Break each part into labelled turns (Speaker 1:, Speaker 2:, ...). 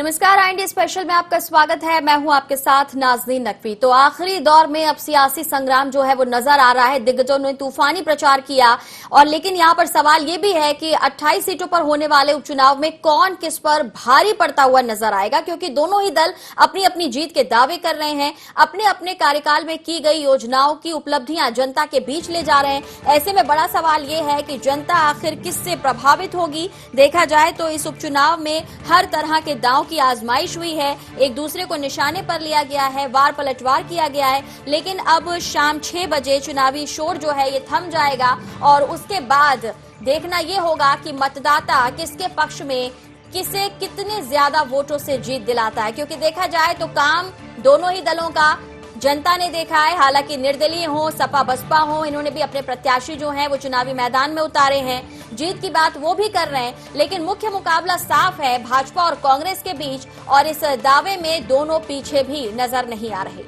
Speaker 1: नमस्कार, IND special में आपका स्वागत है। मैं हूं आपके साथ नाज़नीन नकवी। तो आखिरी दौर में अब सियासी संग्राम जो है वो नजर आ रहा है। दिग्गजों ने तूफानी प्रचार किया और लेकिन यहां पर सवाल ये भी है कि 28 सीटों पर होने वाले उपचुनाव में कौन किस पर भारी पड़ता हुआ नजर आएगा, क्योंकि दोनों ही दल अपनी अपनी जीत के दावे कर रहे हैं, अपने अपने कार्यकाल में की गई योजनाओं की उपलब्धियां जनता के बीच ले जा रहे हैं। ऐसे में बड़ा सवाल ये है कि जनता आखिर किससे प्रभावित होगी। देखा जाए तो इस उपचुनाव में हर तरह के दांव की आजमाइश हुई है, एक दूसरे को निशाने पर लिया गया है, वार पलटवार किया गया है। लेकिन अब शाम 6 बजे चुनावी शोर जो है ये थम जाएगा और उसके बाद देखना ये होगा कि मतदाता किसके पक्ष में किसे कितने ज्यादा वोटों से जीत दिलाता है। क्योंकि देखा जाए तो काम दोनों ही दलों का जनता ने देखा है। हालांकि निर्दलीय हो, सपा बसपा हो, इन्होंने भी अपने प्रत्याशी जो हैं वो चुनावी मैदान में उतारे हैं, जीत की बात वो भी कर रहे हैं। लेकिन मुख्य मुकाबला साफ है भाजपा और कांग्रेस के बीच, और इस दावे में दोनों पीछे भी नजर नहीं आ रहे।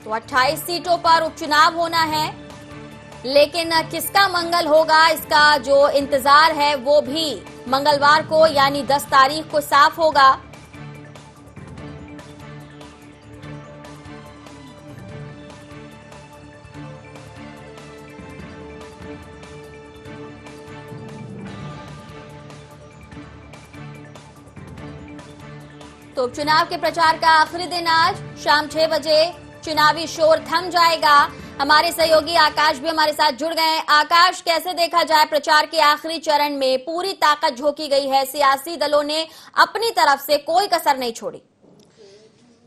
Speaker 1: तो 28 सीटों पर उपचुनाव होना है, लेकिन किसका मंगल होगा इसका जो इंतजार है वो भी मंगलवार को यानी 10 तारीख को साफ होगा। तो उपचुनाव के प्रचार का आखिरी दिन आज शाम 6 बजे चुनावी शोर थम जाएगा। हमारे सहयोगी आकाश भी हमारे साथ जुड़ गए हैं। आकाश, कैसे देखा जाए प्रचार के आखिरी चरण में पूरी ताकत झोंकी गई है, सियासी दलों ने अपनी तरफ से कोई कसर नहीं छोड़ी।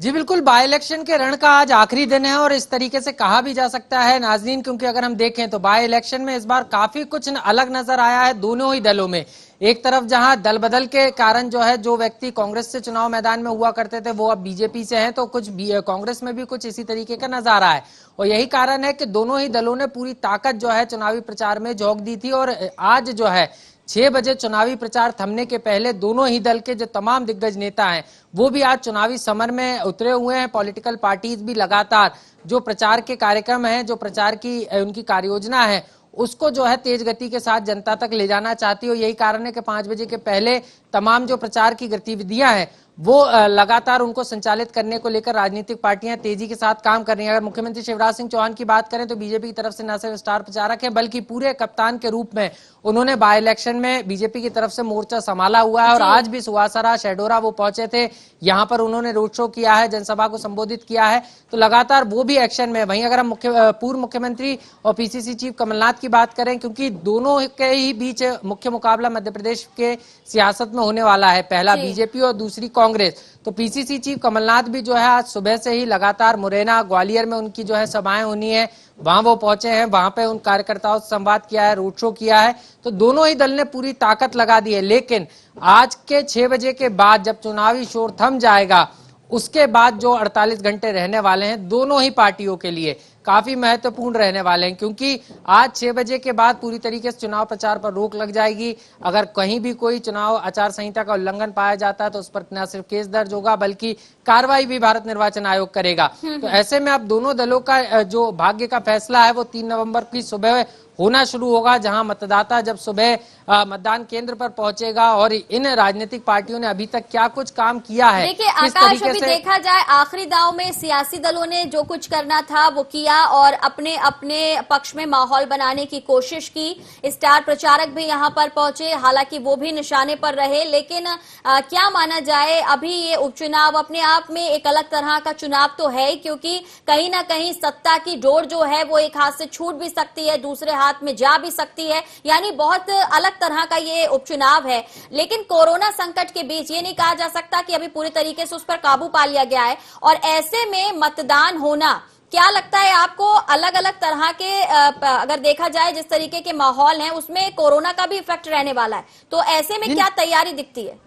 Speaker 2: जी बिल्कुल, बाई इलेक्शन के रण का आज आखिरी दिन है और इस तरीके से कहा भी जा सकता है नाज़रीन, क्योंकि अगर हम देखें तो बाई इलेक्शन में इस बार काफी कुछ अलग नजर आया है दोनों ही दलों में। एक तरफ जहां दल बदल के कारण जो है जो व्यक्ति कांग्रेस से चुनाव मैदान में हुआ करते थे वो अब बीजेपी से हैं, तो कुछ कांग्रेस में भी कुछ इसी तरीके का नजारा है। और यही कारण है कि दोनों ही दलों ने पूरी ताकत जो है चुनावी प्रचार में झोंक दी थी। और आज जो है 6 बजे चुनावी प्रचार थमने के पहले दोनों ही दल के जो तमाम दिग्गज नेता हैं वो भी आज चुनावी समर में उतरे हुए हैं। पॉलिटिकल पार्टीज भी लगातार जो प्रचार के कार्यक्रम हैं, जो प्रचार की उनकी कार्ययोजना है उसको जो है तेज गति के साथ जनता तक ले जाना चाहती है। यही कारण है कि 5 बजे के पहले तमाम जो प्रचार की गतिविधियां हैं वो लगातार उनको संचालित करने को लेकर राजनीतिक पार्टियां तेजी के साथ काम कर रही हैं। अगर मुख्यमंत्री शिवराज सिंह चौहान की बात करें तो बीजेपी की तरफ से न सिर्फ स्टार प्रचारक हैं बल्कि पूरे कप्तान के रूप में उन्होंने बाई इलेक्शन में बीजेपी की तरफ से मोर्चा संभाला हुआ है। और आज भी सुवासरा शेडोरा वो पहुंचे थे, यहाँ पर उन्होंने रोड शो किया है, जनसभा को संबोधित किया है, तो लगातार वो भी एक्शन में। वहीं अगर हम पूर्व मुख्यमंत्री और पीसीसी चीफ कमलनाथ की बात करें, क्योंकि दोनों के ही बीच मुख्य मुकाबला मध्य प्रदेश के सियासत में होने वाला है, पहला बीजेपी और दूसरी कांग्रेस, तो पीसीसी चीफ कमलनाथ भी जो है आज सुबह से ही लगातार मुरैना ग्वालियर में उनकी जो है सभाएं होनी है, वहां वो पहुंचे हैं, वहां पे उन कार्यकर्ताओं से संवाद किया है, रोड शो किया है। तो दोनों ही दल ने पूरी ताकत लगा दी है। लेकिन आज के 6 बजे के बाद जब चुनावी शोर थम जाएगा उसके बाद जो 48 घंटे रहने वाले हैं दोनों ही पार्टियों के लिए काफी महत्वपूर्ण रहने वाले हैं, क्योंकि आज 6 बजे के बाद पूरी तरीके से चुनाव प्रचार पर रोक लग जाएगी। अगर कहीं भी कोई चुनाव आचार संहिता का उल्लंघन पाया जाता है तो उस पर न सिर्फ केस दर्ज होगा बल्कि कार्रवाई भी भारत निर्वाचन आयोग करेगा। तो ऐसे में अब दोनों दलों का जो भाग्य का फैसला है वो 3 नवंबर की सुबह होना शुरू होगा, जहां मतदाता जब सुबह मतदान केंद्र पर पहुंचेगा। और इन राजनीतिक पार्टियों ने अभी तक क्या कुछ काम किया है,
Speaker 1: देखिए आकाश, अभी देखा जाए आखिरी दाव में सियासी दलों ने जो कुछ करना था वो किया और अपने अपने पक्ष में माहौल बनाने की कोशिश की। स्टार प्रचारक भी यहां पर पहुंचे, हालांकि वो भी निशाने पर रहे। लेकिन क्या माना जाए, अभी ये उपचुनाव अपने आप में एक अलग तरह का चुनाव तो है, क्योंकि कहीं ना कहीं सत्ता की डोर जो है वो एक हाथ से छूट भी सकती है, दूसरे हाथ में जा भी सकती है, यानी बहुत अलग तरह का ये उपचुनाव है। लेकिन कोरोना संकट के बीच ये नहीं कहा जा सकता कि अभी पूरी तरीके से उस पर काबू पा लिया गया है, और ऐसे में मतदान होना, क्या लगता है आपको अलग अलग तरह के अगर देखा जाए जिस तरीके के माहौल हैं उसमें कोरोना का भी इफेक्ट रहने वाला है, तो ऐसे में क्या तैयारी दिखती है?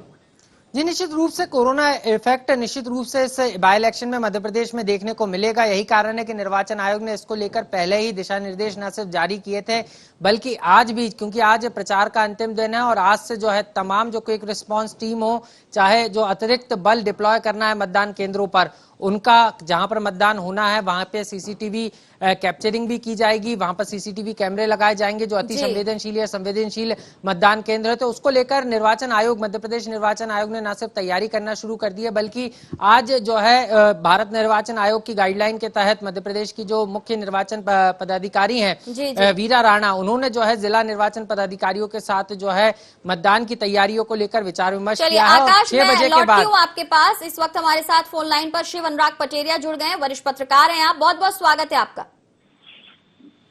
Speaker 2: जी निश्चित रूप से कोरोना इफेक्ट निश्चित रूप से इस बाई इलेक्शन में मध्य प्रदेश में देखने को मिलेगा। यही कारण है कि निर्वाचन आयोग ने इसको लेकर पहले ही दिशा निर्देश न सिर्फ जारी किए थे बल्कि आज भी, क्योंकि आज प्रचार का अंतिम दिन है और आज से जो है तमाम जो क्विक रिस्पांस टीम हो, चाहे जो अतिरिक्त बल डिप्लॉय करना है मतदान केंद्रों पर, उनका जहां पर मतदान होना है वहां पे सीसीटीवी कैप्चरिंग भी की जाएगी, वहां पर सीसीटीवी कैमरे लगाए जाएंगे जो अति संवेदनशील या संवेदनशील मतदान केंद्र है। तो उसको लेकर निर्वाचन आयोग, मध्य प्रदेश निर्वाचन आयोग ने न सिर्फ तैयारी करना शुरू कर दी है बल्कि आज जो है भारत निर्वाचन आयोग की गाइडलाइन के तहत मध्य प्रदेश की जो मुख्य निर्वाचन पदाधिकारी हैं वीरा राणा, उन्होंने जो है जिला निर्वाचन पदाधिकारियों के साथ जो है मतदान की तैयारियों को लेकर विचार विमर्श किया है।
Speaker 1: आकाश,
Speaker 2: 6 बजे के बाद
Speaker 1: आपके पास इस वक्त हमारे साथ फोन लाइन पर शिव अनुराग पटेरिया जुड़ गए हैं, वरिष्ठ पत्रकार हैं आप, बहुत बहुत स्वागत है आपका।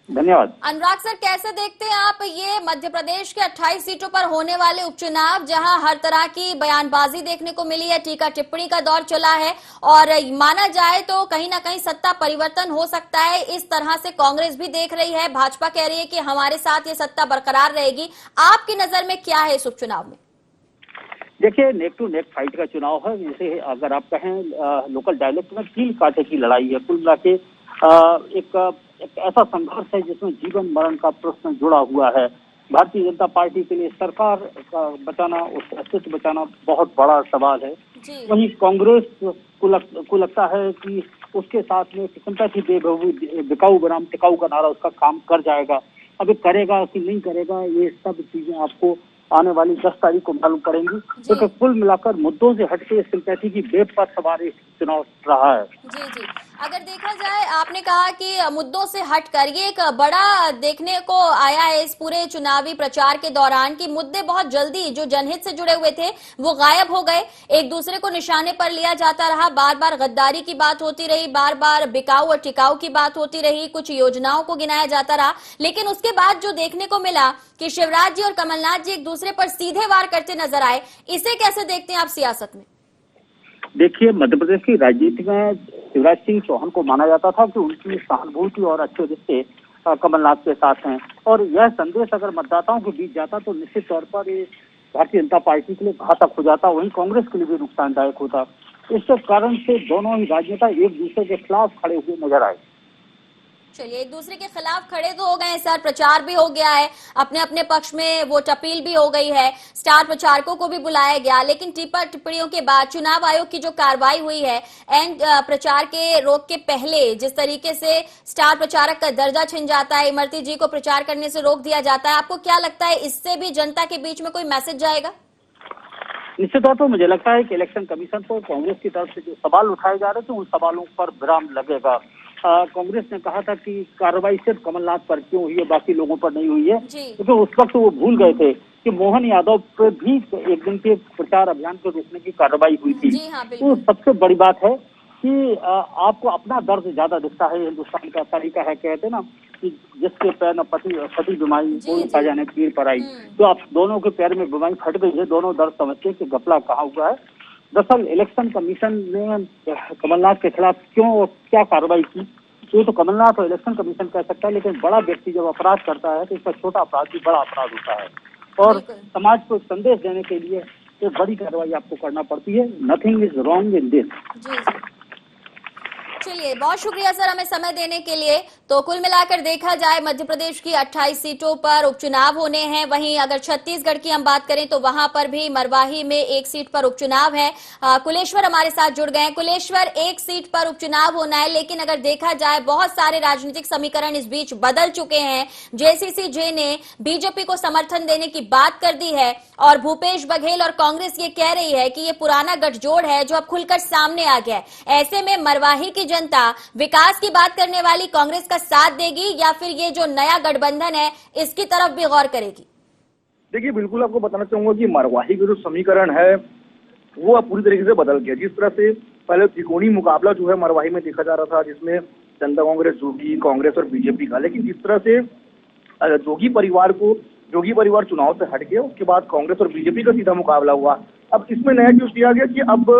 Speaker 3: धन्यवाद।
Speaker 1: अनुराग सर, कैसे देखते हैं आप ये मध्य प्रदेश के 28 सीटों पर होने वाले उपचुनाव, जहां हर तरह की बयानबाजी देखने को मिली है, टीका टिप्पणी का दौर चला है और माना जाए तो कहीं ना कहीं सत्ता परिवर्तन हो सकता है, इस तरह से कांग्रेस भी देख रही है, भाजपा कह रही है कि हमारे साथ ये सत्ता बरकरार रहेगी। आपकी नजर में क्या है इस उपचुनाव में?
Speaker 3: देखिए, नेक टू नेक फाइट का चुनाव है। जैसे अगर आप कहें लोकल डायलेक्ट में कील कांटे की लड़ाई है। कुल मिला के एक ऐसा संघर्ष है जिसमें जीवन मरण का प्रश्न जुड़ा हुआ है। भारतीय जनता पार्टी के लिए सरकार का बचाना, उसका अस्तित्व बचाना बहुत बड़ा सवाल है। वहीं कांग्रेस को लगता है कि उसके साथ में सिंपैथी बिकाऊ बनाम टिकाऊ का नारा उसका काम कर जाएगा। अब ये करेगा कि नहीं करेगा, ये सब चीजें आपको आने वाली 10 तारीख को मालूम पड़ेंगी। क्योंकि कुल मिलाकर मुद्दों से हटके सिंपैथी की वेब पर सवार चुनाव रहा है।
Speaker 1: जी, अगर देखा जाए, आपने कहा कि मुद्दों से हटकर ये एक बड़ा देखने को आया है इस पूरे चुनावी प्रचार के दौरान कि मुद्दे बहुत जल्दी जो जनहित से जुड़े हुए थे वो गायब हो गए, एक दूसरे को निशाने पर लिया जाता रहा, बार बार गद्दारी की बात होती रही, बार बार बिकाऊ और टिकाऊ की बात होती रही, कुछ योजनाओं को गिनाया जाता रहा। लेकिन उसके बाद जो देखने को मिला कि शिवराज जी और कमलनाथ जी एक दूसरे पर सीधे वार करते नजर आए, इसे कैसे देखते हैं आप सियासत में?
Speaker 3: देखिए, मध्य प्रदेश की राजनीति में शिवराज सिंह चौहान को माना जाता था कि उनकी सहानुभूति और अच्छे रिश्ते कमलनाथ के साथ हैं, और यह संदेश अगर मतदाताओं के बीच जाता तो निश्चित तौर पर ये भारतीय जनता पार्टी के लिए घातक हो जाता, वहीं कांग्रेस के लिए भी नुकसानदायक होता। इस कारण से दोनों ही राजनेता एक दूसरे के खिलाफ खड़े हुए नजर आए।
Speaker 1: चलिए, एक दूसरे के खिलाफ खड़े तो हो गए सर, प्रचार भी हो गया है, अपने अपने पक्ष में वोट अपील भी हो गई है, स्टार प्रचारकों को भी बुलाया गया, लेकिन टिप्पा टिप्पणियों के बाद चुनाव आयोग की जो कार्रवाई हुई है एंड प्रचार के रोक के पहले जिस तरीके से स्टार प्रचारक का दर्जा छिन जाता है, इमरती जी को प्रचार करने से रोक दिया जाता है, आपको क्या लगता है इससे भी जनता के बीच में कोई मैसेज जाएगा?
Speaker 3: निश्चित तौर पर मुझे लगता है कि इलेक्शन कमीशन को कांग्रेस की तरफ से जो सवाल उठाए जा रहे थे उन सवालों पर विराम लगेगा। कांग्रेस ने कहा था कि कार्रवाई सिर्फ कमलनाथ पर क्यों हुई है, बाकी लोगों पर नहीं हुई है, क्योंकि उस वक्त वो भूल गए थे कि मोहन यादव पर भी एक दिन के प्रचार अभियान को रोकने की कार्रवाई हुई थी। तो सबसे बड़ी बात है कि आपको अपना दर्द ज्यादा दिखता है। हिंदुस्तान का तरीका है, कहते ना कि जिसके पैर न फटी बीमारी वो का जाने पीर पर आई, तो आप दोनों के पैर में बीमारी फट गई है, दोनों दर्द समझते कि घपला कहाँ हुआ है। दरअसल इलेक्शन कमीशन ने कमलनाथ के खिलाफ क्यों और क्या कार्रवाई की, ये तो कमलनाथ और इलेक्शन कमीशन कह सकता है, लेकिन बड़ा व्यक्ति जब अपराध करता है तो इसका छोटा अपराध भी बड़ा अपराध होता है, और समाज को संदेश देने के लिए एक बड़ी कार्रवाई आपको करना पड़ती है। Nothing is wrong in this.
Speaker 1: चलिए, बहुत शुक्रिया सर हमें समय देने के लिए। तो कुल मिलाकर देखा जाए मध्य प्रदेश की 28 सीटों पर उपचुनाव होने हैं। वहीं अगर छत्तीसगढ़ की हम बात करें तो वहां पर भी मरवाही में एक सीट पर उपचुनाव है। कुलेश्वर हमारे साथ जुड़ गए हैं। कुलेश्वर, एक सीट पर उपचुनाव होना है, लेकिन अगर देखा जाए बहुत सारे राजनीतिक समीकरण इस बीच बदल चुके हैं। जेसीसी-जे ने बीजेपी को समर्थन देने की बात कर दी है और भूपेश बघेल और कांग्रेस ये कह रही है कि ये पुराना गठजोड़ है जो अब खुलकर सामने आ गया है। ऐसे में मरवाही की जनता विकास की बात करने वाली कांग्रेस का साथ देगी या फिर ये जो नया गठबंधन है इसकी तरफ भी गौर करेगी?
Speaker 4: देखिए, बिल्कुल आपको बताना चाहूंगा कि मरवाही का जो समीकरण है वो अब पूरी तरीके से बदल गया। जिस तरह से पहले त्रिकोणीय मुकाबला जो है मरवाही में देखा जा रहा था, जिसमें जनता कांग्रेस, जोगी कांग्रेस और बीजेपी का, लेकिन जिस तरह से जोगी परिवार चुनाव से हट गया, उसके बाद कांग्रेस और बीजेपी का सीधा मुकाबला हुआ। अब इसमें नया न्यूज दिया गया कि अब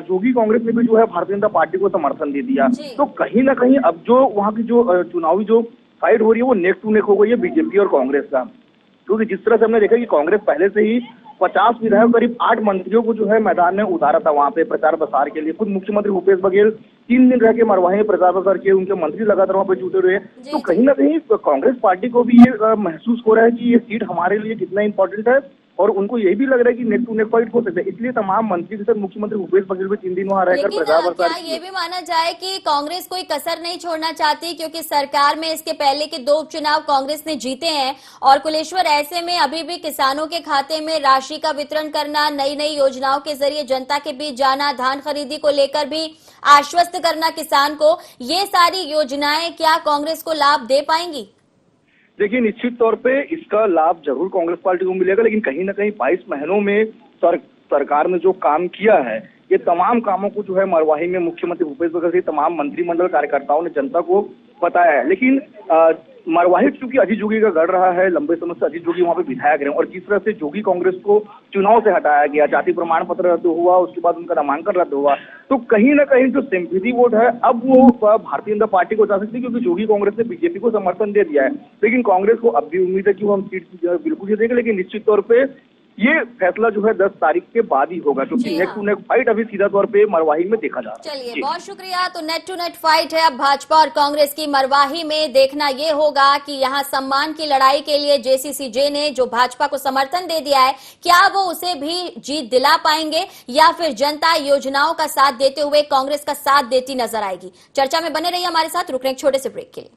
Speaker 4: जोगी कांग्रेस ने भी जो है भारतीय जनता पार्टी को समर्थन दे दिया। तो कहीं ना कहीं अब जो वहाँ की जो चुनावी जो फाइट हो रही है वो नेक टू नेक हो गई है बीजेपी और कांग्रेस का। क्योंकि जिस तरह से हमने देखा कि कांग्रेस पहले से ही 50 विधायक, करीब 8 मंत्रियों को जो है मैदान में उतारा था वहाँ पे प्रचार प्रसार के लिए। खुद मुख्यमंत्री भूपेश बघेल 3 दिन रह के मरवाही में प्रचार प्रसार किए, उनके मंत्री लगातार वहाँ पे जुटे हुए। तो कहीं ना कहीं कांग्रेस पार्टी को भी ये महसूस हो रहा है कि ये सीट हमारे लिए कितना इंपॉर्टेंट है और उनको यही भी लग रहा है कि नेक टू नेक फाइट हो सकता है। इसलिए तमाम मंत्री के साथ मुख्यमंत्री भूपेश बघेल भी 3 दिन वहां रहकर
Speaker 1: लेकिन
Speaker 4: प्रचार
Speaker 1: क्या
Speaker 4: प्रसार
Speaker 1: ये भी माना जाए कि कांग्रेस कोई कसर नहीं छोड़ना चाहती, क्योंकि सरकार में इसके पहले के 2 उपचुनाव कांग्रेस ने जीते हैं और कुलेश्वर ऐसे में अभी भी किसानों के खाते में राशि का वितरण करना, नई नई योजनाओं के जरिए जनता के बीच जाना, धान खरीदी को लेकर भी आश्वस्त करना किसान को, ये सारी योजनाएं क्या कांग्रेस को लाभ दे पाएंगी?
Speaker 4: देखिए, निश्चित तौर पे इसका लाभ जरूर कांग्रेस पार्टी को मिलेगा, लेकिन कहीं ना कहीं 22 महीनों में सरकार ने जो काम किया है, ये तमाम कामों को जो है मरवाही में मुख्यमंत्री भूपेश बघेल से तमाम मंत्रिमंडल कार्यकर्ताओं ने जनता को बताया है। लेकिन मरवाही चूंकि अजीत जोगी का गढ़ रहा है, लंबे समय से अजीत जोगी वहां पे विधायक रहे और जिस तरह से जोगी कांग्रेस को चुनाव से हटाया गया, जाति प्रमाण पत्र रद्द हुआ, उसके बाद उनका नामांकन रद्द हुआ, तो कहीं ना कहीं जो सिंपैथी वोट है अब वो भारतीय जनता पार्टी को जा सकती है, क्योंकि जोगी कांग्रेस ने बीजेपी को समर्थन दे दिया है। लेकिन कांग्रेस को अब भी उम्मीद है कि वो हम सीट बिल्कुल जीतेंगे, लेकिन निश्चित तौर पे ये फैसला जो है 10 तारीख के बाद ही होगा, क्योंकि नेक टू नेक फाइट अभी सीधा तौर पे मरवाही में देखा जा रहा है।
Speaker 1: चलिए, बहुत शुक्रिया। तो नेट टू नेट फाइट है अब भाजपा और कांग्रेस की मरवाही में। देखना ये होगा कि यहाँ सम्मान की लड़ाई के लिए जेसीसीजे ने जो भाजपा को समर्थन दे दिया है, क्या वो उसे भी जीत दिला पाएंगे या फिर जनता योजनाओं का साथ देते हुए कांग्रेस का साथ देती नजर आएगी? चर्चा में बने रहिए हमारे साथ। रुक रहे एक छोटे से ब्रेक के लिए।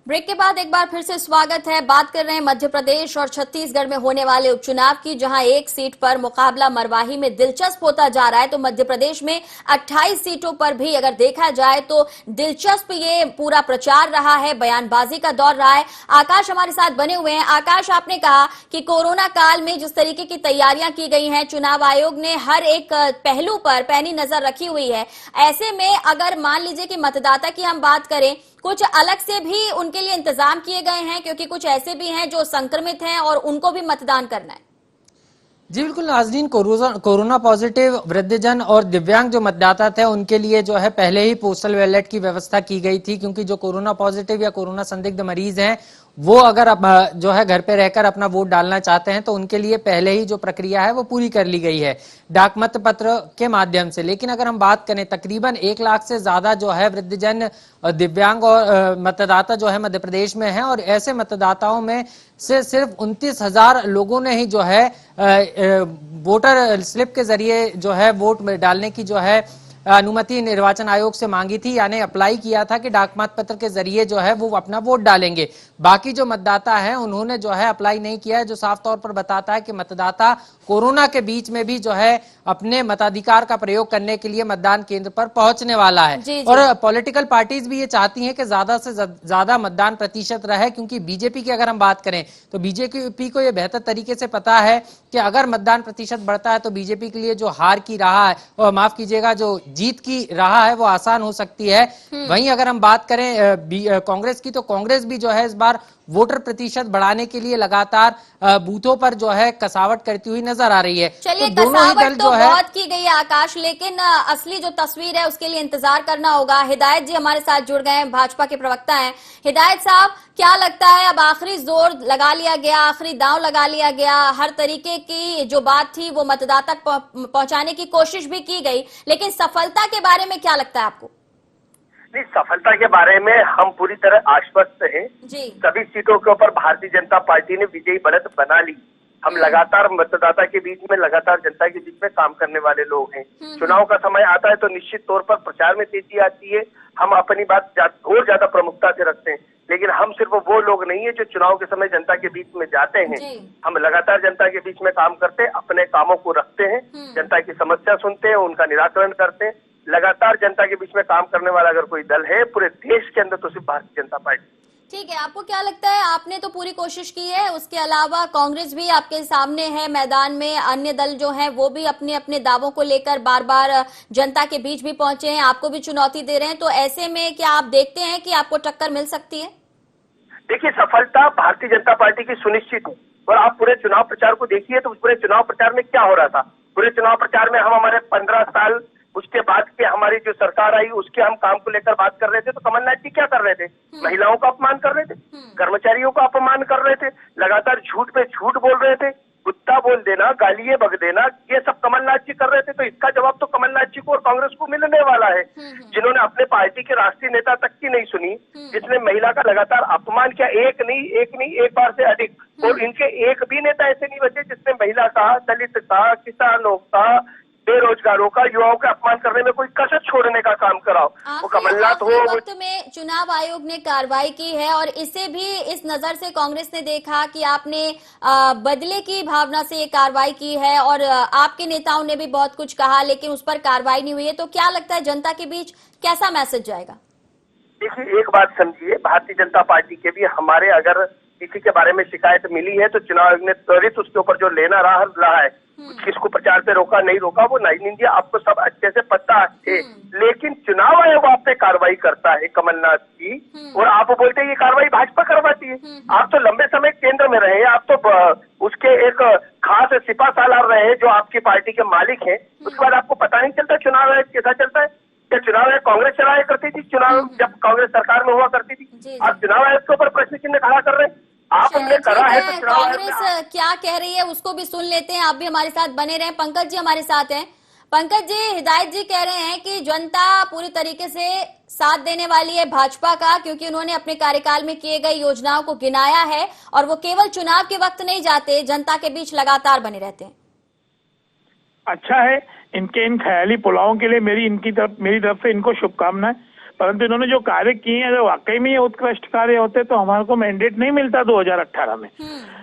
Speaker 1: ब्रेक के बाद एक बार फिर से स्वागत है। बात कर रहे हैं मध्य प्रदेश और छत्तीसगढ़ में होने वाले उपचुनाव की, जहां एक सीट पर मुकाबला मरवाही में दिलचस्प होता जा रहा है। तो मध्य प्रदेश में 28 सीटों पर भी अगर देखा जाए तो दिलचस्प ये पूरा प्रचार रहा है, बयानबाजी का दौर रहा है। आकाश हमारे साथ बने हुए हैं। आकाश, आपने कहा कि कोरोना काल में जिस तरीके की तैयारियां की गई हैं, चुनाव आयोग ने हर एक पहलू पर पैनी नजर रखी हुई है। ऐसे में अगर मान लीजिए कि मतदाता की हम बात करें, कुछ अलग से भी उनके लिए इंतजाम किए गए हैं, क्योंकि कुछ ऐसे भी हैं जो संक्रमित हैं और उनको भी मतदान करना है।
Speaker 2: जी बिल्कुल नाज़रीन, कोरोना पॉजिटिव वृद्धजन और दिव्यांग जो मतदाता थे उनके लिए जो है पहले ही पोस्टल बैलेट की व्यवस्था की गई थी, क्योंकि जो कोरोना पॉजिटिव या कोरोना संदिग्ध मरीज हैं वो अगर जो है घर पे रहकर अपना वोट डालना चाहते हैं तो उनके लिए पहले ही जो प्रक्रिया है वो पूरी कर ली गई है डाक मत पत्र के माध्यम से। लेकिन अगर हम बात करें, तकरीबन 1 लाख से ज्यादा जो है वृद्धजन, दिव्यांग और मतदाता जो है मध्य प्रदेश में है, और ऐसे मतदाताओं में से सिर्फ 29,000 लोगों ने ही जो है वोटर स्लिप के जरिए जो है वोट डालने की जो है अनुमति निर्वाचन आयोग से मांगी थी, यानी अप्लाई किया था कि डाक मत पत्र के जरिए जो है वो अपना वोट डालेंगे। बाकी जो मतदाता है उन्होंने जो है अप्लाई नहीं किया है, जो साफ तौर पर बताता है कि मतदाता कोरोना के बीच में भी जो है अपने मताधिकार का प्रयोग करने के लिए मतदान केंद्र पर पहुंचने वाला है।
Speaker 1: जी।
Speaker 2: और पॉलिटिकल पार्टीज भी ये चाहती हैं कि ज्यादा से ज्यादा मतदान प्रतिशत रहे, क्योंकि बीजेपी की अगर हम बात करें तो बीजेपी को यह बेहतर तरीके से पता है कि अगर मतदान प्रतिशत बढ़ता है तो बीजेपी के लिए जो हार की राह है, और माफ कीजिएगा जो जीत की राह है वो आसान हो सकती है। वहीं अगर हम बात करें कांग्रेस की, तो कांग्रेस भी जो है इस बार वोटर प्रतिशत बढ़ाने के लिए लगातार बूथों पर जो है कसावट करती हुई नजर आ रही है।
Speaker 1: चलिए,
Speaker 2: तो दोनों ही दल जो है
Speaker 1: बहुत की गई है आकाश, लेकिन असली जो तस्वीर है उसके लिए इंतजार करना होगा। हिदायत जी हमारे साथ जुड़ गए हैं, भाजपा के प्रवक्ता हैं। हिदायत साहब, क्या लगता है अब आखिरी जोर लगा लिया गया, आखिरी दांव लगा लिया गया, हर तरीके की जो बात थी वो मतदाता तक पहुंचाने की कोशिश भी की गई, लेकिन सफलता के बारे में क्या लगता है आपको?
Speaker 5: नहीं, सफलता के बारे में हम पूरी तरह आश्वस्त हैं। सभी सीटों के ऊपर भारतीय जनता पार्टी ने विजयी बढ़त बना ली। हम लगातार मतदाता के बीच में, लगातार जनता के बीच में काम करने वाले लोग हैं। चुनाव का समय आता है तो निश्चित तौर पर प्रचार में तेजी आती है। हम अपनी बात और ज्यादा प्रमुखता से रखते हैं, लेकिन हम सिर्फ वो लोग नहीं है जो चुनाव के समय जनता के बीच में जाते हैं। हम लगातार जनता के बीच में काम करते हैं, अपने कामों को रखते हैं, जनता की समस्या सुनते हैं, उनका निराकरण करते हैं। लगातार जनता के बीच में काम करने वाला अगर कोई दल है पूरे देश के अंदर तो सिर्फ भारतीय जनता पार्टी।
Speaker 1: ठीक है, आपको क्या लगता है? आपने तो पूरी कोशिश की है, उसके अलावा कांग्रेस भी आपके सामने है मैदान में, अन्य दल जो है वो भी अपने अपने दावों को लेकर बार बार जनता के बीच भी पहुंचे हैं, आपको भी चुनौती दे रहे हैं। तो ऐसे में क्या आप देखते हैं कि आपको टक्कर मिल सकती है?
Speaker 5: देखिए, सफलता भारतीय जनता पार्टी की सुनिश्चित है। और आप पूरे चुनाव प्रचार को देखिए तो पूरे चुनाव प्रचार में क्या हो रहा था। पूरे चुनाव प्रचार में हम हमारे 15 साल उसके बाद के हमारी जो सरकार आई उसके हम काम को लेकर बात कर रहे थे, तो कमलनाथ जी क्या कर रहे थे? महिलाओं का अपमान कर रहे थे, कर्मचारियों का अपमान कर रहे थे, लगातार झूठ पे झूठ बोल रहे थे। कुत्ता बोल देना, गालियां बक देना, ये सब कमलनाथ जी कर रहे थे। तो इसका जवाब तो कमलनाथ जी को और कांग्रेस को मिलने वाला है, जिन्होंने अपने पार्टी के राष्ट्रीय नेता तक की नहीं सुनी, जिसने महिला का लगातार अपमान किया, एक बार से अधिक। और इनके एक भी नेता ऐसे नहीं बचे जिसने महिला का, दलित का, किसानों का, बेरोजगारों का, युवाओं का अपमान करने में कोई कसर छोड़ने का काम कराओ। वो कमलनाथ हो,
Speaker 1: वक्त में चुनाव आयोग ने कार्रवाई की है और इसे भी इस नजर से कांग्रेस ने देखा कि आपने बदले की भावना से ये कार्रवाई की है और आपके नेताओं ने भी बहुत कुछ कहा लेकिन उस पर कार्रवाई नहीं हुई है। तो क्या लगता है जनता के बीच कैसा मैसेज जाएगा?
Speaker 5: देखिए, एक बात समझिए, भारतीय जनता पार्टी के भी हमारे अगर किसी के बारे में शिकायत मिली है तो चुनाव आयोग ने त्वरित उसके ऊपर जो लेना रहा है, किसको प्रचार पे रोका नहीं रोका वो नहीं जी आपको सब अच्छे से पता है। लेकिन चुनाव आयोग आप पे कार्रवाई करता है कमलनाथ जी, और आप बोलते हैं ये कार्रवाई भाजपा करवाती है। आप तो लंबे समय केंद्र में रहे, आप तो उसके एक खास सिपा सालार रहे जो आपकी पार्टी के मालिक हैं। उसके बाद आपको पता नहीं चलता चुनाव आयोग कैसा चलता है? क्या चुनाव आयोग कांग्रेस चलाया करती थी चुनाव जब कांग्रेस सरकार में हुआ करती थी? आप चुनाव आयोग के ऊपर प्रश्न चिन्ह खड़ा कर रहे हैं। आपने करा है तो
Speaker 1: कांग्रेस क्या कह रही है उसको भी सुन लेते हैं। आप भी हमारे साथ बने रहें। पंकज जी हमारे साथ हैं। पंकज जी, हिदायत जी कह रहे हैं कि जनता पूरी तरीके से साथ देने वाली है भाजपा का, क्योंकि उन्होंने अपने कार्यकाल में किए गए योजनाओं को गिनाया है और वो केवल चुनाव के वक्त नहीं जाते, जनता के बीच लगातार बने रहते हैं।
Speaker 6: अच्छा है, इनके इन ख्याली पुलावों के लिए मेरी तरफ से इनको शुभकामनाएं। परंतु इन्होंने जो कार्य किए हैं अगर वाकई में ये उत्कृष्ट कार्य होते तो हमारे को मैंडेट नहीं मिलता 2018 में।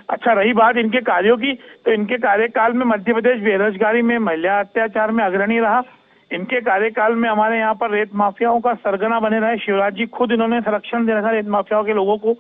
Speaker 6: अच्छा, रही बात इनके कार्यों की, तो इनके कार्यकाल में मध्य प्रदेश बेरोजगारी में, महिला अत्याचार में अग्रणी रहा। इनके कार्यकाल में हमारे यहाँ पर रेत माफियाओं का सरगना बने रहे। शिवराज जी खुद इन्होंने संरक्षण दे रखा रेत माफियाओं के लोगों को।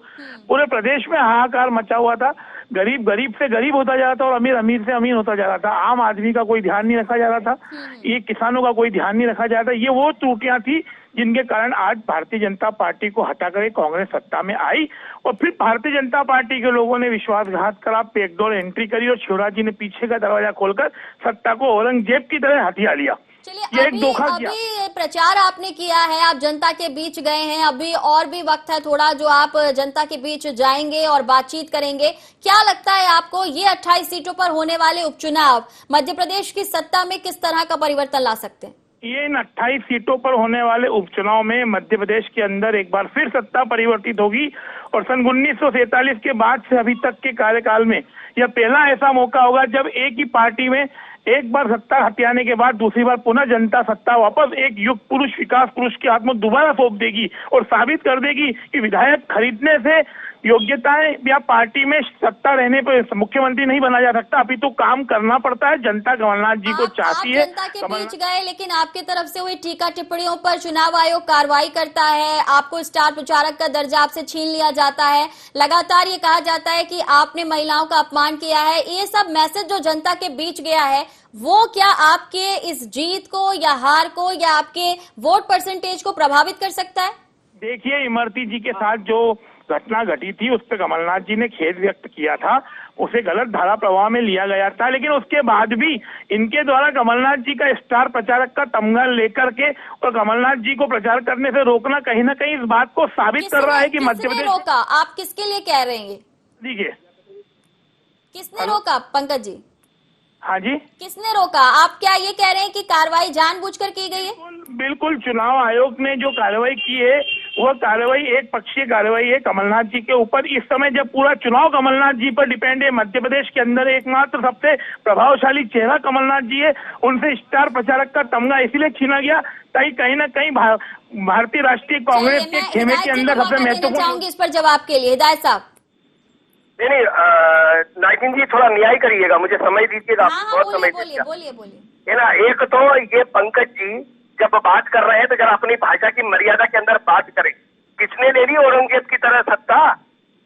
Speaker 6: पूरे प्रदेश में हाहाकार मचा हुआ था। गरीब गरीब से गरीब होता जा रहा था और अमीर अमीर से अमीर होता जा रहा था। आम आदमी का कोई ध्यान नहीं रखा जा रहा था, ये किसानों का कोई ध्यान नहीं रखा जा रहा था। ये वो त्रुटियां थी जिनके कारण आज भारतीय जनता पार्टी को हटाकर कांग्रेस सत्ता में आई और फिर भारतीय जनता पार्टी के लोगों ने विश्वासघात करा, पेगडोर एंट्री करी और शिवराज जी ने पीछे का दरवाजा खोलकर सत्ता को औरंगजेब की तरह हथिया लिया।
Speaker 1: चलिए, अभी प्रचार आपने किया है, आप जनता के बीच गए हैं, अभी और भी वक्त है थोड़ा जो आप जनता के बीच जाएंगे और बातचीत करेंगे। क्या लगता है आपको ये 28 सीटों पर होने वाले उपचुनाव मध्य प्रदेश की सत्ता में किस तरह का परिवर्तन ला सकते हैं?
Speaker 6: ये इन 28 सीटों पर होने वाले उपचुनाव में मध्य प्रदेश के अंदर एक बार फिर सत्ता परिवर्तित होगी और सन 1947 के बाद से अभी तक के कार्यकाल में यह पहला ऐसा मौका होगा जब एक ही पार्टी में एक बार सत्ता हथियाने के बाद दूसरी बार पुनः जनता सत्ता वापस एक युग पुरुष, विकास पुरुष के हाथ में दोबारा सौंप देगी और साबित कर देगी कि विधायक खरीदने से योग्यताएं या पार्टी में सत्ता रहने पर मुख्यमंत्री नहीं बना जा सकता, अभी तो काम करना पड़ता है। जनता कमलनाथ जी को चाहती है।
Speaker 1: जनता के बीच गए लेकिन आपके तरफ से हुई टीका टिप्पणियों पर चुनाव आयोग कार्रवाई करता है, आपको स्टार प्रचारक का दर्जा आपसे छीन लिया जाता है, लगातार ये कहा जाता है कि आपने महिलाओं का अपमान किया है। ये सब मैसेज जो जनता के बीच गया है वो क्या आपके इस जीत को या हार को या आपके वोट परसेंटेज को प्रभावित कर सकता है?
Speaker 6: देखिए, इमरती जी के साथ जो घटना घटी थी उस पर कमलनाथ जी ने खेद व्यक्त किया था, उसे गलत धारा प्रवाह में लिया गया था, लेकिन उसके बाद भी इनके द्वारा कमलनाथ जी का स्टार प्रचारक का तमगा लेकर के और कमलनाथ जी को प्रचार करने से रोकना कहीं ना कहीं इस बात को साबित कर रहा है कि मध्य प्रदेश
Speaker 1: रोका। आप किसके लिए कह रहे हैं?
Speaker 6: देखिए,
Speaker 1: किसने रोका पंकज जी?
Speaker 6: हाँ जी,
Speaker 1: किसने रोका? आप क्या ये कह रहे हैं कि कार्रवाई जानबूझकर की गई है?
Speaker 6: बिल्कुल, चुनाव आयोग ने जो कार्रवाई की है वह कार्रवाई एक पक्षीय कार्रवाई है कमलनाथ जी के ऊपर। इस समय जब पूरा चुनाव कमलनाथ जी पर डिपेंड है, मध्य प्रदेश के अंदर एकमात्र सबसे प्रभावशाली चेहरा कमलनाथ जी है, उनसे स्टार प्रचारक का तमगा इसलिए छीना गया ताकि कहीं ना कहीं भारतीय राष्ट्रीय कांग्रेस के खेमे के अंदर सबसे महत्वपूर्ण।
Speaker 1: इस पर जवाब के लिए हिदायत साहब।
Speaker 5: नहीं, नागिन जी थोड़ा न्याय करिएगा, मुझे समय दीजिएगा। बहुत समय
Speaker 1: बोलिए।
Speaker 5: है ना, एक तो ये पंकज जी जब बात कर रहे हैं तो जरा अपनी भाषा की मर्यादा के अंदर बात करें। किसने ले ली औरंगजेब की तरह सत्ता?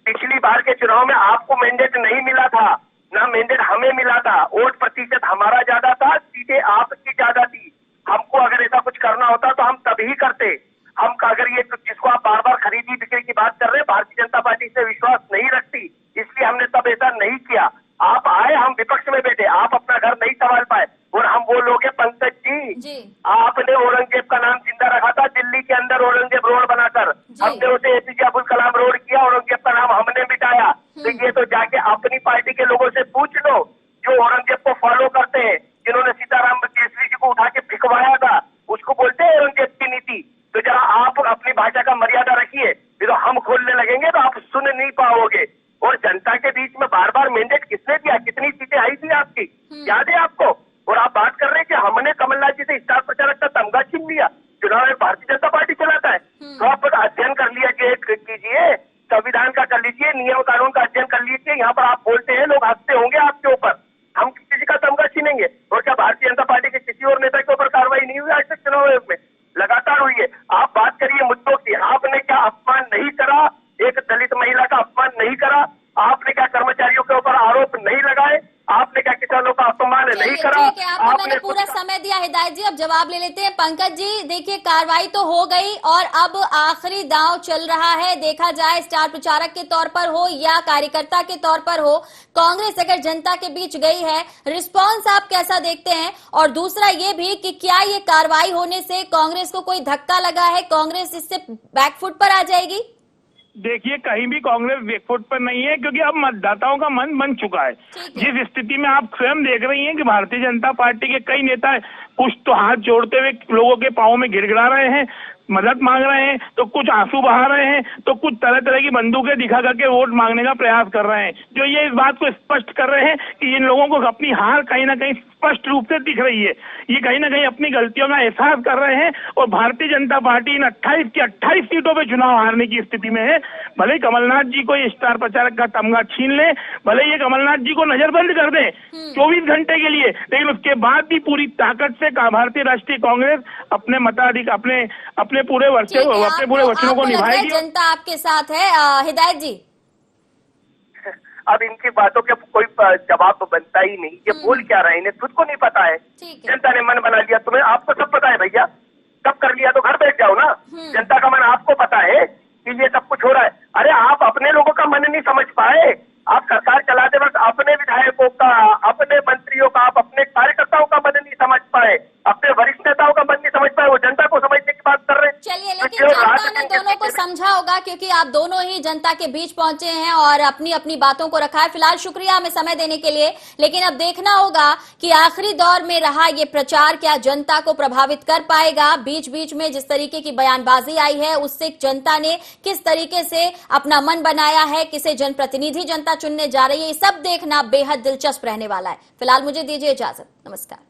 Speaker 5: पिछली बार के चुनाव में आपको मैंडेट नहीं मिला था, ना मैंडेट हमें मिला था। वोट प्रतिशत हमारा ज्यादा था, सीटें आपकी ज्यादा थी। हमको अगर ऐसा कुछ करना होता तो हम तभी करते। हम अगर ये जिसको आप बार बार खरीदी बिक्री की बात कर रहे हैं, भारतीय जनता पार्टी से विश्वास नहीं रखती, इसलिए हमने तब ऐसा नहीं किया। आप आए, हम विपक्ष में बैठे, आप अपना घर नहीं संभाल पाए और हम वो लोग हैं पंकज जी, आपने औरंगजेब का नाम जिंदा रखा था दिल्ली के अंदर औरंगजेब रोड बनाकर। हमने उसे एपीजे अब्दुल कलाम रोड किया, औरंगजेब का नाम हमने मिटाया। तो ये तो जाके अपनी पार्टी के लोगों से पूछ लो जो औरंगजेब को फॉलो करते हैं, जिन्होंने सीताराम केसरी जी को उठा के फिकवाया था, उसको बोलते हैं औरंगजेब की नीति। तो जरा आप अपनी भाषा का मर्यादा रखिए, तो हम खोलने लगेंगे तो आप सुन नहीं पाओगे। और जनता के बीच में बार बार मैंडेट किसने दिया, कितनी सीटें आई थी आपकी, याद है आपको? और आप बात कर रहे हैं कि हमने कमलनाथ जी से स्टार प्रचारक का तमगा छीन लिया, चुनाव में भारतीय जनता पार्टी चलाता है। तो आप अध्ययन कर लिया कीजिए, संविधान का कर लीजिए, नियम कानून का अध्ययन कर लीजिए। यहाँ पर आप बोलते हैं, लोग हंसते होंगे आपके ऊपर, हम किसी का तमगा छीनेंगे? और क्या भारतीय जनता पार्टी के किसी और नेता के ऊपर कार्रवाई नहीं हुई आज तक चुनाव आयोग में? लगातार हुई है। आप बात करिए मुद्दों की, आपने क्या अपमान नहीं करा, एक दलित महिला का अपमान नहीं करा, आपने क्या कर्मचारियों के ऊपर आरोप नहीं लगाए, आपने क्या किसानों का अपमान नहीं करा?
Speaker 1: ठीक है, आपको मैंने पूरा समय दिया हिदायत जी, अब जवाब ले लेते हैं। पंकज जी, देखिए कार्रवाई तो हो गई और अब आखिरी दांव चल रहा है। देखा जाए स्टार प्रचारक के तौर पर हो या कार्यकर्ता के तौर पर हो, कांग्रेस अगर जनता के बीच गई है, रिस्पांस आप कैसा देखते हैं? और दूसरा ये भी कि क्या ये कार्रवाई होने से कांग्रेस को कोई धक्का लगा है, कांग्रेस इससे बैकफुट पर आ जाएगी?
Speaker 6: देखिए, कहीं भी कांग्रेस बैकफुट पर नहीं है, क्योंकि अब मतदाताओं का मन बन चुका है। जिस स्थिति में आप स्वयं देख रही हैं कि भारतीय जनता पार्टी के कई नेता कुछ तो हाथ जोड़ते हुए लोगों के पांव में गिड़गिड़ा रहे हैं, मदद मांग रहे हैं, तो कुछ आंसू बहा रहे हैं, तो कुछ तरह तरह की बंदूकें दिखा करके वोट मांगने का प्रयास कर रहे हैं, जो ये इस बात को स्पष्ट कर रहे हैं कि इन लोगों को अपनी हार कहीं ना कहीं स्पष्ट रूप से दिख रही है। ये कहीं ना कहीं अपनी गलतियों का एहसास कर रहे हैं और भारतीय जनता पार्टी इन 28 की 28 सीटों पे चुनाव हारने की स्थिति में है। भले ही कमलनाथ जी को ये स्टार प्रचारक का तमगा छीन ले, भले ये कमलनाथ जी को नजरबंद कर दें 24 घंटे के लिए, लेकिन उसके बाद भी पूरी ताकत से भारतीय राष्ट्रीय कांग्रेस अपने मताधिकार अपने पूरे वचनों को निभाएगी।
Speaker 1: जनता आपके साथ है। हिदायत जी,
Speaker 5: अब इनकी बातों के कोई जवाब बनता ही नहीं। ये बोल क्या रहे हैं, इन्हें खुद को नहीं पता है। जनता ने मन बना लिया, तुम्हें आपको सब पता है भैया, सब कर लिया तो घर बैठ जाओ ना। जनता का मन आपको पता है कि ये सब कुछ हो रहा है। अरे आप अपने लोगों का मन नहीं समझ पाए, आप सरकार चलाते वक्त अपने विधायकों का, अपने मंत्रियों का, आप अपने कार्यकर्ताओं का मन नहीं समझ पाए, अपने वरिष्ठ नेताओं का मन नहीं समझ पाए, वो जनता को समझने की बात कर रहे हैं।
Speaker 1: चलिए, लेकिन जनता ने दोनों को समझा होगा, क्योंकि आप दोनों ही जनता के बीच पहुंचे हैं और अपनी अपनी बातों को रखा है। फिलहाल शुक्रिया हमें समय देने के लिए, लेकिन अब देखना होगा कि आखिरी दौर में रहा ये प्रचार क्या जनता को प्रभावित कर पाएगा। बीच बीच में जिस तरीके की बयानबाजी आई है, उससे जनता ने किस तरीके से अपना मन बनाया है, किसे जनप्रतिनिधि जनता चुनने जा रही है, ये सब देखना बेहद दिलचस्प रहने वाला है। फिलहाल मुझे दीजिए इजाजत, नमस्कार।